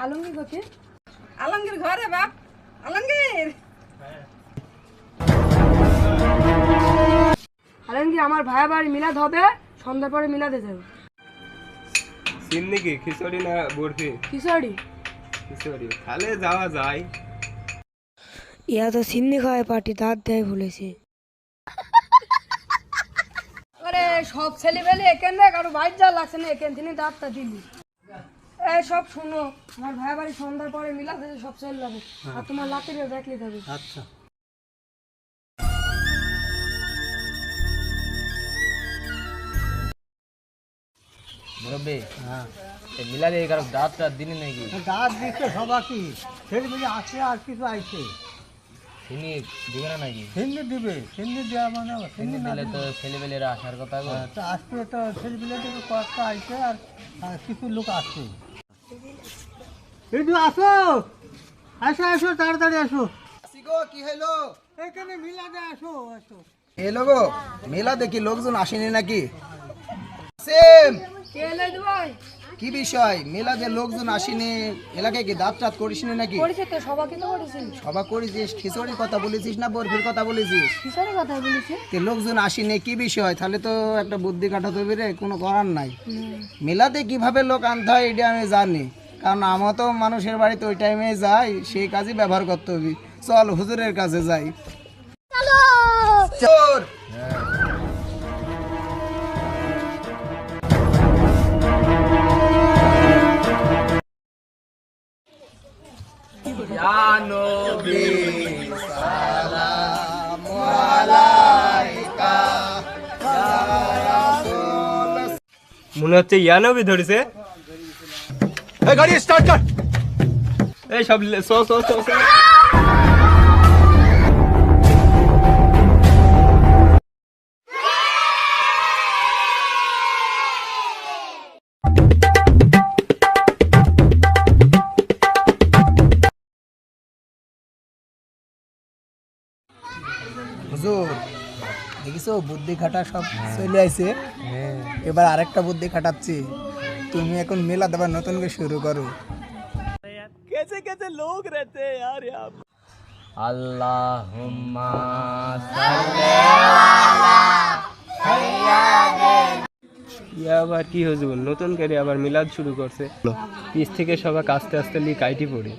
আলমগীর কোথায়? আলমগীর ঘরে বাপ। আলমগীর আলমগীর আমার ভাইয়া বাড়ি মিলাদ হবে, সন্ধ্যার পরে মিলাদে যাবে। সিন্নি কি খিচুড়ি না বরফি? খিচুড়ি। খিচুড়ি তাহলে যাওয়া যায়। ইয়া তো সিন্নি খাওয়ায় পার্টি দাঁত দেয় বলেছে। আরে সব ছেলেবেলে এখানে কারো বাইর যা লাগছে না, এখান থেকে দাঁতটা দিলি। এই সব শুনো, আমার ভাই বাড়ি সন্ধ্যার পরে মিলাদ আছে, সব ছেলে যাবে আর তোমার লাতিরে দেখলে যাবে। আচ্ছা মুরব্বী, হ্যাঁ মিলাদে কারো দাঁত দিনে নাকি? দাঁত দিচ্ছে সবাইকে, ছেলে মেয়ে আসে আর কিছু আইছে। সিন্নি দিবে না নাকি? হিন্দি দিবে, হিন্দি দেওয়া মানে হিন্দি না দিলে তো ছেলেবেলেরা আসার কথা গো। তো আসবে, তো ছেলে মেয়ে থেকে কয়েকটা আইছে আর কিছু লোক আসছে। একটু আসো, আসো আসো, তাড়াতাড়ি আসো। কি হইলো? এখানে মিলাদে আসো, আসো। এলো গো, মেলা দেখি লোকজন আসেনি নাকি? সেম কে এলাই ভাই? কি বিষয়? মেলা যে লোকজন আসেনি, এলাকায় কি দাঁত টাত করিসনি নাকি? করেছে তো, সবাইকে তো করেছে। সবা করেছিস? খিচুড়ির কথা বলেছিস না বরফির কথা বলেছিস? কিসের কথা বলেছে? তে লোকজন আসেনি কি বিষয়? তাহলে তো একটা বুদ্ধি কাটাতে হবে রে, কোনো করার নাই। মেলাতে কিভাবে লোক আনতে হয় এটা আমি জানি, কারণ আমরা তো মানুষের বাড়িতে ওই টাইমে যাই, সেই কাজই ব্যবহার করতে হবে। চল হুজুরের কাছে যাই। চল। মনে হচ্ছে ইয়ানবি ধরেছে। গাড়ি স্টার্ট কর। এই সব সো সো সো সো। হুজুর দেখিছো বুদ্ধি খাটা সব চলে আইছে। এবার আরেকটা বুদ্ধি খাটাচ্ছি, তুমি এখন মেলা দেবার নতুন করে শুরু করো। कैसे कैसे लोग रहते हैं यार यहाँ पे। আল্লাহুম্মা ইয়া আবার কি হুজুর নতুন করে আবার মিলাদ শুরু করছে। পিছ থেকে সবাই আস্তে আস্তে কাইটি পড়ে।